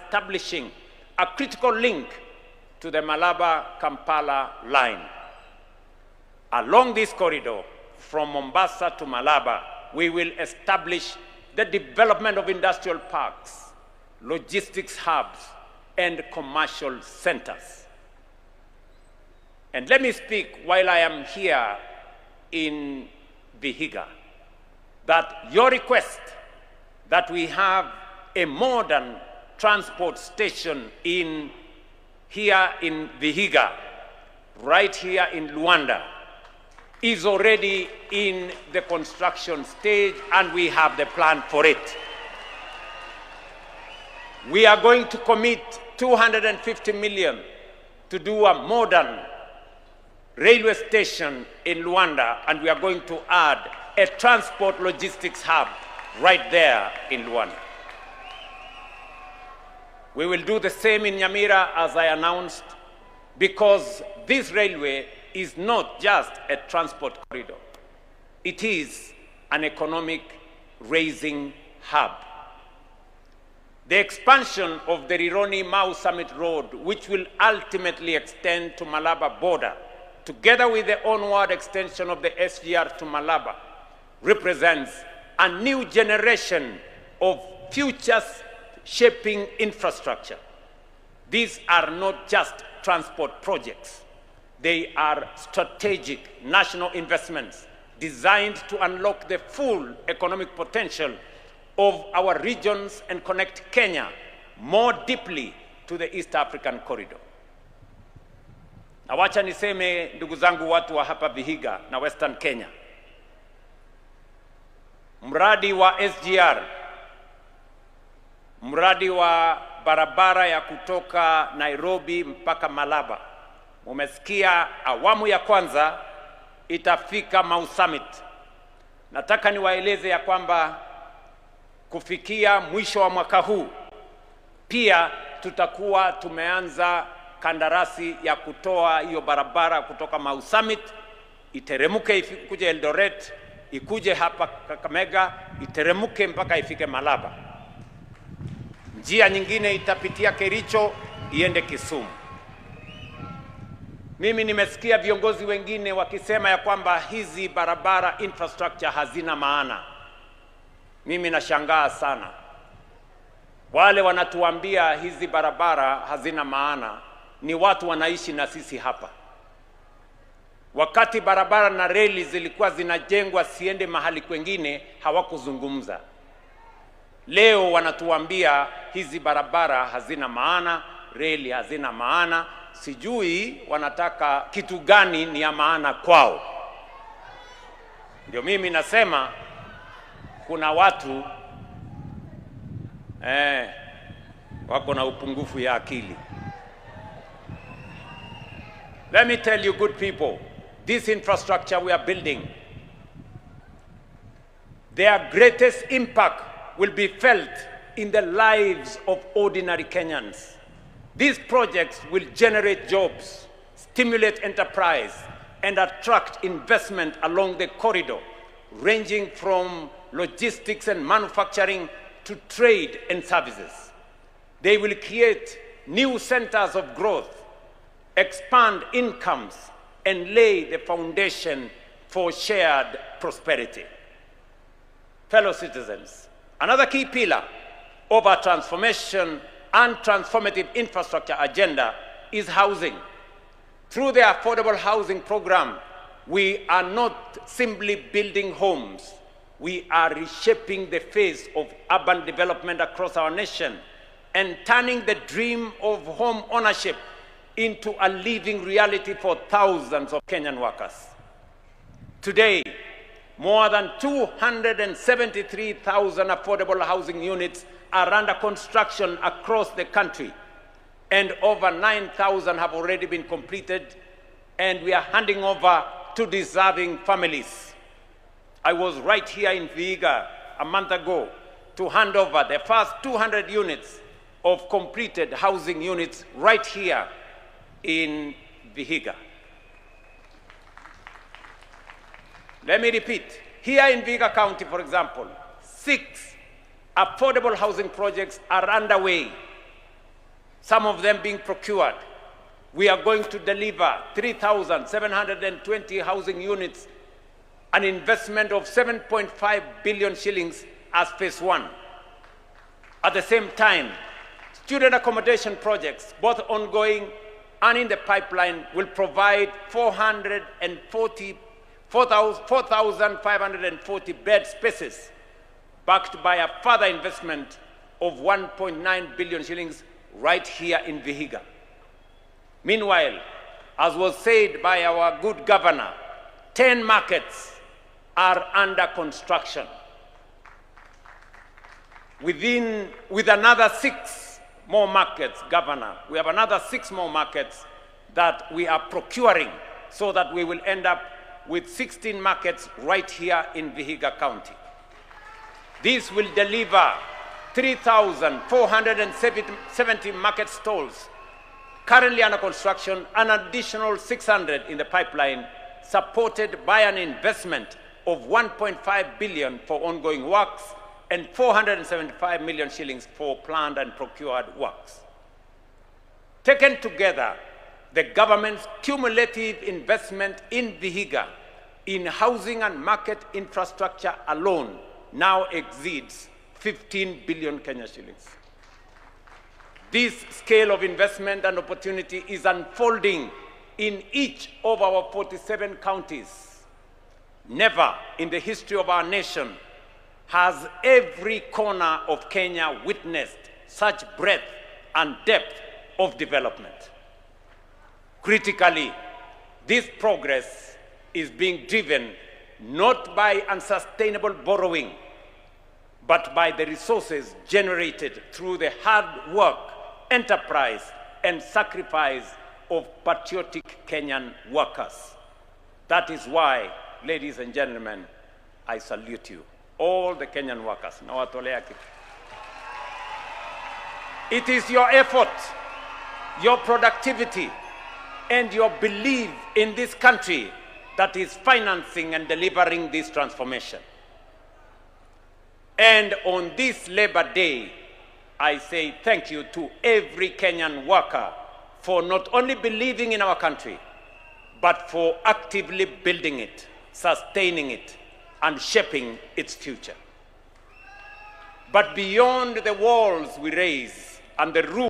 establishing a critical link to the Malaba-Kampala line. Along this corridor, from Mombasa to Malaba, we will establish the development of industrial parks, logistics hubs, and commercial centers. And let me speak while I am here in Vihiga, that your request that we have a modern transport station here in Vihiga, right here in Luanda, is already in the construction stage, and we have the plan for it. We are going to commit 250 million to do a modern railway station in Luanda, and we are going to add a transport logistics hub right there in Luanda. We will do the same in Nyamira, as I announced, because this railway is not just a transport corridor. It is an economic raising hub. The expansion of the Rironi-Mau Summit Road, which will ultimately extend to Malaba border, together with the onward extension of the SGR to Malaba, represents a new generation of future-shaping infrastructure. These are not just transport projects. They are strategic national investments designed to unlock the full economic potential of our regions and connect Kenya more deeply to the East African corridor. Na wacha niseme, ndugu zangu, watu wa hapa Vihiga na Western Kenya, mradi wa SGR, mradi wa barabara ya kutoka Nairobi mpaka Malaba, umesikia awamu ya kwanza itafika Mau Summit. Nataka niwaeleze ya kwamba kufikia mwisho wa mwaka huu pia tutakuwa tumeanza kandarasi ya kutoa hiyo barabara kutoka Mau Summit, iteremuke ikuje Eldoret, ikuje hapa Kakamega, iteremuke mpaka ifike Malaba. Njia nyingine itapitia Kericho iende Kisumu. Mimi nimesikia viongozi wengine wakisema ya kwamba hizi barabara infrastructure hazina maana. Mimi nashangaa sana. Wale wanatuambia hizi barabara hazina maana ni watu wanaishi na sisi hapa. Wakati barabara na reli zilikuwa zinajengwa siende mahali kwengine, hawakuzungumza. Leo wanatuambia hizi barabara hazina maana, reli hazina maana. Sijui wanataka kitu gani ni ya maana kwao. Ndio mimi nasema kuna watu wako na upungufu ya akili. Let me tell you, good people, this infrastructure we are building, their greatest impact will be felt in the lives of ordinary Kenyans. These projects will generate jobs, stimulate enterprise, and attract investment along the corridor, ranging from logistics and manufacturing to trade and services. They will create new centers of growth, expand incomes, and lay the foundation for shared prosperity. Fellow citizens, another key pillar of our transformation and transformative infrastructure agenda is housing. Through the affordable housing program, we are not simply building homes. We are reshaping the face of urban development across our nation and turning the dream of home ownership into a living reality for thousands of Kenyan workers. Today, more than 273,000 affordable housing units are under construction across the country, and over 9,000 have already been completed, and we are handing over to deserving families. I was right here in Vihiga a month ago to hand over the first 200 units of completed housing units right here in Vihiga. Let me repeat, here in Vihiga County, for example, 6 affordable housing projects are underway, some of them being procured. We are going to deliver 3,720 housing units, an investment of 7.5 billion shillings as phase one. At the same time, student accommodation projects, both ongoing and in the pipeline, will provide 4,540 bed spaces, backed by a further investment of 1.9 billion shillings right here in Vihiga. Meanwhile, as was said by our good governor, 10 markets are under construction. With another 6 more markets, Governor, we have another 6 more markets that we are procuring so that we will end up with 16 markets right here in Vihiga County. This will deliver 3,470 market stalls currently under construction, an additional 600 in the pipeline, supported by an investment of 1.5 billion for ongoing works and 475 million shillings for planned and procured works. Taken together, the government's cumulative investment in Vihiga in housing and market infrastructure alone now exceeds 15 billion Kenya shillings. This scale of investment and opportunity is unfolding in each of our 47 counties. Never in the history of our nation has every corner of Kenya witnessed such breadth and depth of development. Critically, this progress is being driven not by unsustainable borrowing, but by the resources generated through the hard work, enterprise, and sacrifice of patriotic Kenyan workers. That is why, ladies and gentlemen, I salute you, all the Kenyan workers. It is your effort, your productivity, and your belief in this country that is financing and delivering this transformation. And on this Labor Day, I say thank you to every Kenyan worker for not only believing in our country, but for actively building it, sustaining it, and shaping its future. But beyond the walls we raise and the roof